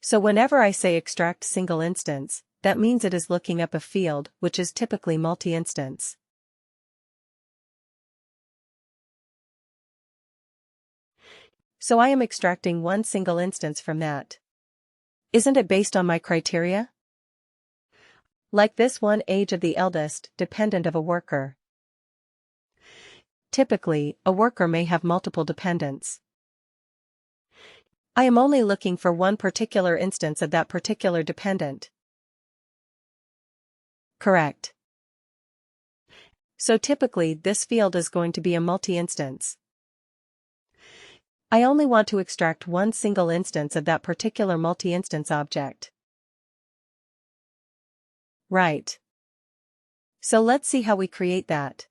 So whenever I say extract single instance, that means it is looking up a field which is typically multi-instance. So I am extracting one single instance from that. Isn't it based on my criteria? Like this one, age of the eldest, dependent of a worker. Typically, a worker may have multiple dependents. I am only looking for one particular instance of that particular dependent. Correct. So typically this field is going to be a multi-instance. I only want to extract one single instance of that particular multi-instance object. Right. So let's see how we create that.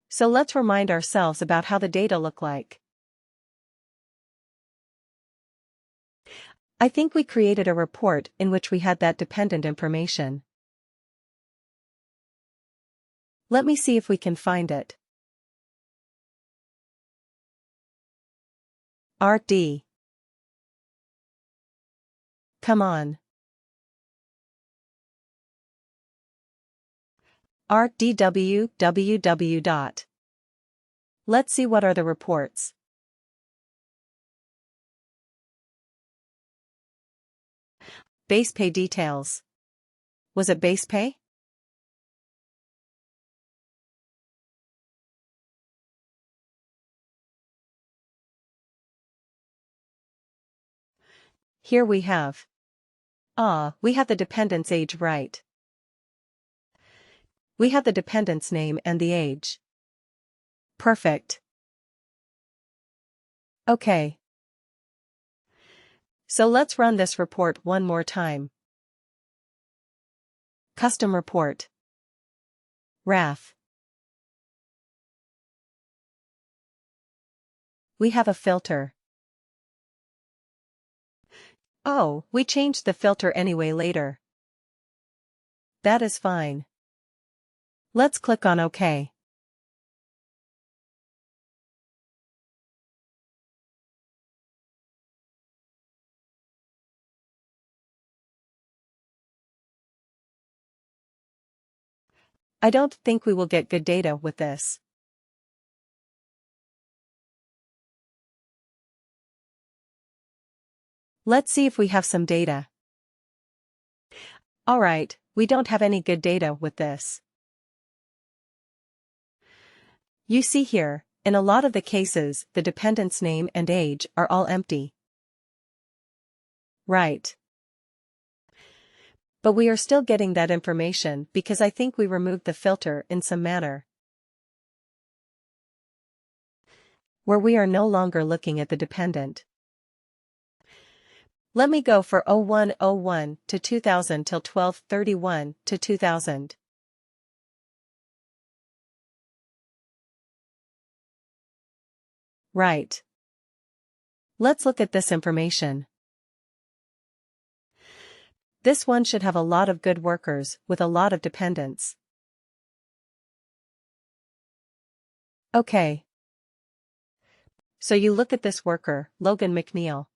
So let's remind ourselves about how the data look like. I think we created a report in which we had that dependent information. Let me see if we can find it. RD. Come on. RDWWW. Let's see what are the reports. Base pay details. Was it base pay? Here we have. We have the dependent's age right. We have the dependent's name and the age. Perfect. Okay. So let's run this report one more time. Custom report. RAF. We have a filter. Oh, we changed the filter anyway later. That is fine. Let's click on OK. I don't think we will get good data with this. Let's see if we have some data. Alright, we don't have any good data with this. You see here, in a lot of the cases, the dependent's name and age are all empty. Right. But we are still getting that information because I think we removed the filter in some manner, where we are no longer looking at the dependent. Let me go for 0101 to 2000 till 1231 to 2000. Right. Let's look at this information. This one should have a lot of good workers with a lot of dependents. Okay. So you look at this worker, Logan McNeil.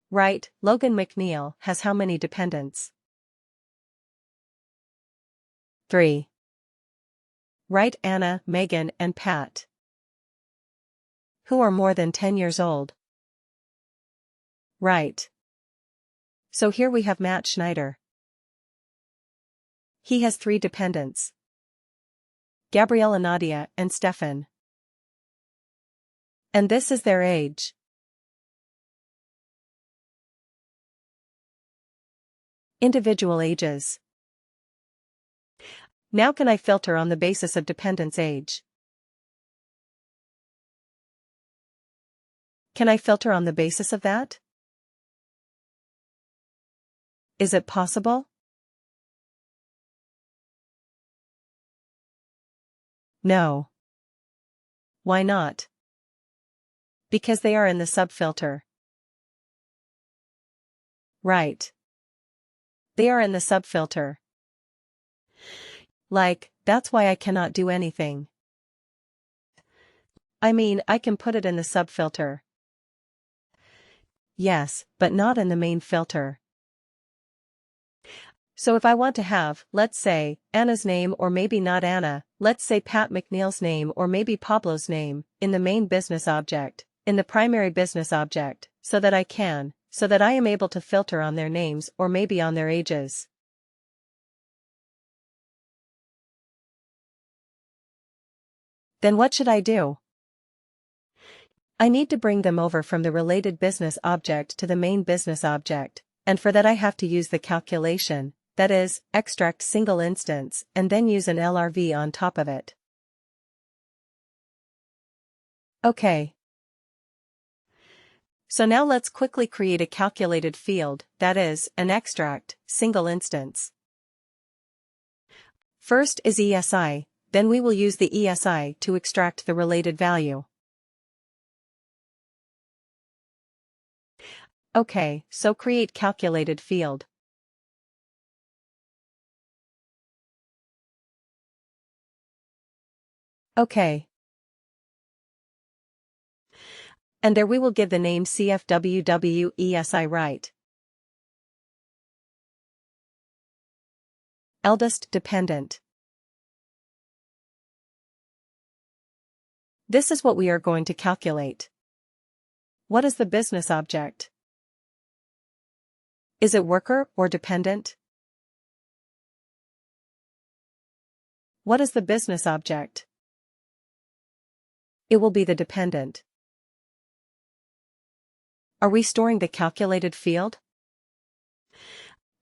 Right, Logan McNeil has how many dependents? 3. Right, Anna, Megan, and Pat. Who are more than 10 years old? Right. So here we have Matt Schneider. He has 3 dependents. Gabriella, Nadia, and Stefan. And this is their age. Individual ages. Now can I filter on the basis of dependent's age? Can I filter on the basis of that? Is it possible? No. Why not? Because they are in the subfilter. Right. They are in the subfilter. Like, that's why I cannot do anything. I mean, I can put it in the subfilter. yes, but not in the main filter. So if I want to have, let's say, Anna's name or maybe not Anna, let's say Pat McNeil's name or maybe Pablo's name, in the main business object, in the primary business object, so that I am able to filter on their names or maybe on their ages. Then what should I do? I need to bring them over from the related business object to the main business object, and for that I have to use the calculation, that is, extract single instance and then use an LRV on top of it. Okay. So now let's quickly create a calculated field, that is, an extract, single instance. First is ESI, then we will use the ESI to extract the related value. Okay, so create calculated field. Okay. And there we will give the name CFWWESI right. Eldest dependent. This is what we are going to calculate. What is the business object? Is it worker or dependent? What is the business object? It will be the dependent. Are we storing the calculated field?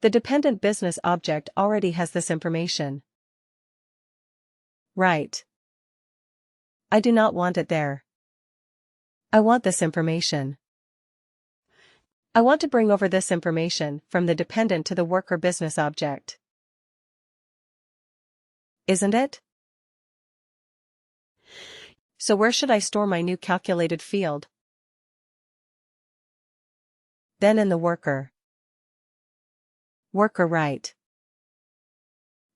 The dependent business object already has this information. Right. I do not want it there. I want this information. I want to bring over this information from the dependent to the worker business object. Isn't it? So where should I store my new calculated field? Then in the worker. Worker right.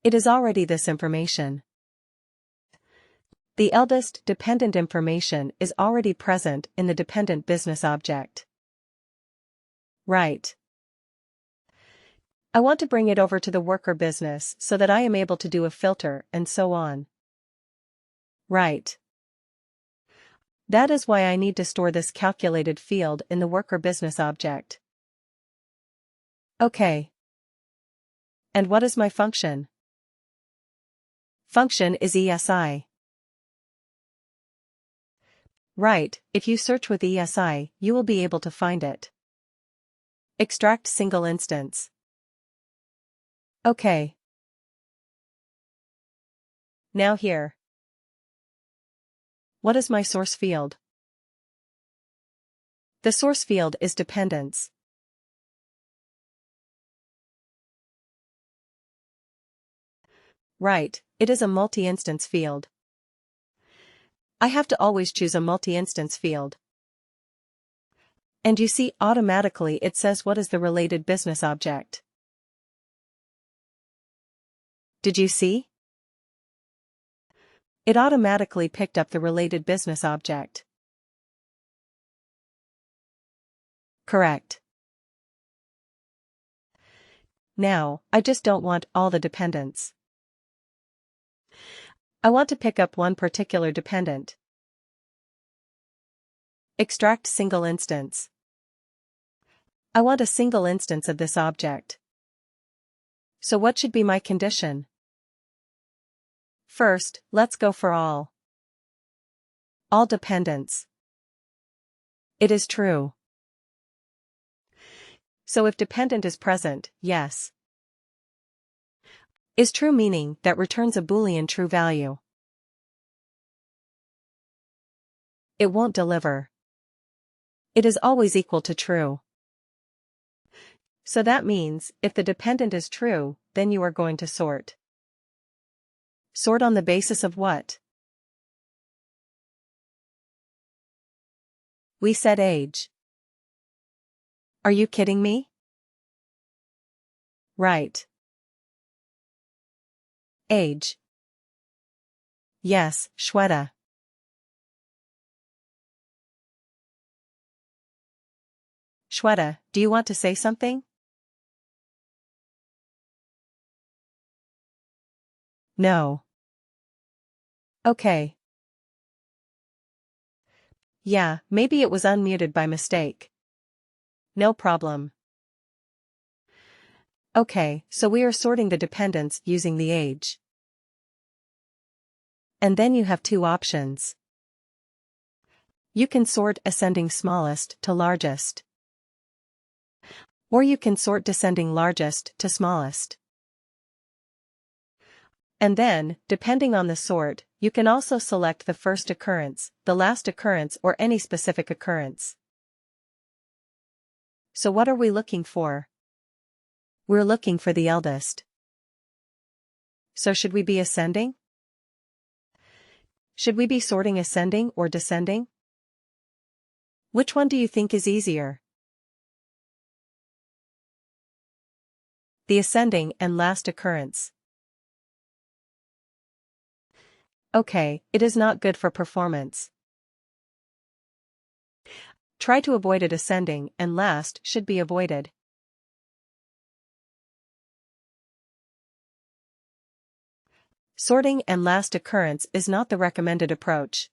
It is already this information. The eldest dependent information is already present in the dependent business object. Right. I want to bring it over to the worker business so that I am able to do a filter and so on. Right. That is why I need to store this calculated field in the worker business object. Okay. And what is my function? Function is ESI. Right, if you search with ESI, you will be able to find it. Extract single instance. Okay. Now here. What is my source field? The source field is dependence. Right, it is a multi-instance field. I have to always choose a multi-instance field. And you see automatically it says what is the related business object. Did you see? It automatically picked up the related business object. Correct. Now, I just don't want all the dependents. I want to pick up one particular dependent. Extract single instance. I want a single instance of this object. So what should be my condition? First, let's go for all. All dependents. It is true. So if dependent is present, yes. Is true meaning that returns a Boolean true value. It won't deliver. It is always equal to true. So that means, if the dependent is true, then you are going to sort. Sort on the basis of what? We said age. Are you kidding me? Right. Age. Yes, Shweta. Shweta, do you want to say something? No. Okay. Yeah, maybe it was unmuted by mistake. No problem. Okay, so we are sorting the dependents using the age. And then you have two options. You can sort ascending smallest to largest. Or you can sort descending largest to smallest. And then, depending on the sort, you can also select the first occurrence, the last occurrence, or any specific occurrence. So what are we looking for? We're looking for the eldest. So should we be ascending? Should we be sorting ascending or descending? Which one do you think is easier? The ascending and last occurrence. Okay, it is not good for performance. Try to avoid it. Ascending and last should be avoided. Sorting and last occurrence is not the recommended approach.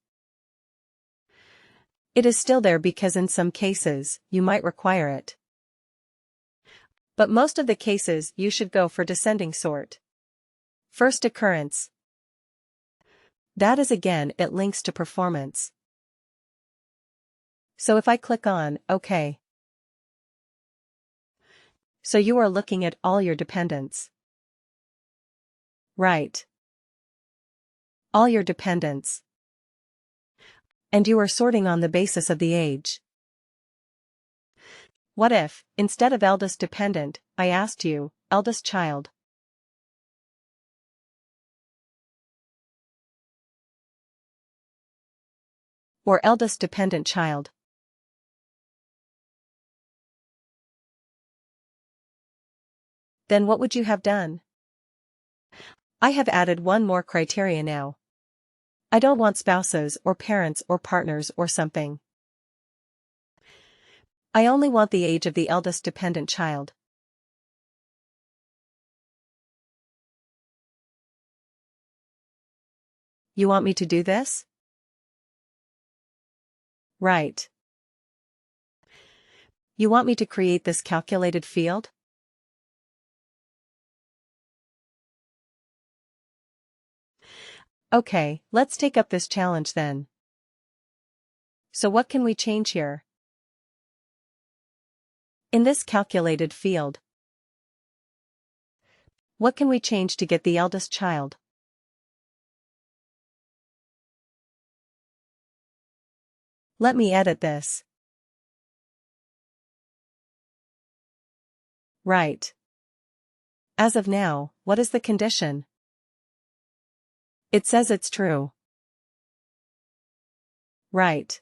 It is still there because in some cases, you might require it. But most of the cases you should go for descending sort. First occurrence. That is again, it links to performance. So if I click on OK. So you are looking at all your dependents. Right. All your dependents. And you are sorting on the basis of the age. What if, instead of eldest dependent, I asked you, eldest child? Or eldest dependent child? Then what would you have done? I have added one more criteria now. I don't want spouses or parents or partners or something. I only want the age of the eldest dependent child. You want me to do this? Right. You want me to create this calculated field? Okay, let's take up this challenge then. So what can we change here? In this calculated field, what can we change to get the eldest child? Let me edit this. Right. As of now, what is the condition? It says it's true. Right.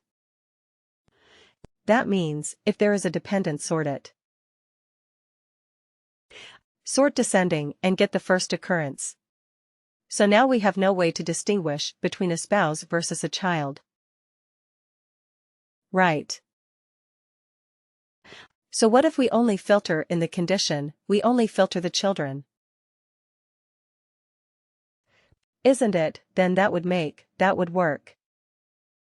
That means, if there is a dependent, sort it. Sort descending and get the first occurrence. So now we have no way to distinguish between a spouse versus a child. Right. So what if we only filter in the condition, we only filter the children? Isn't it, then that would work.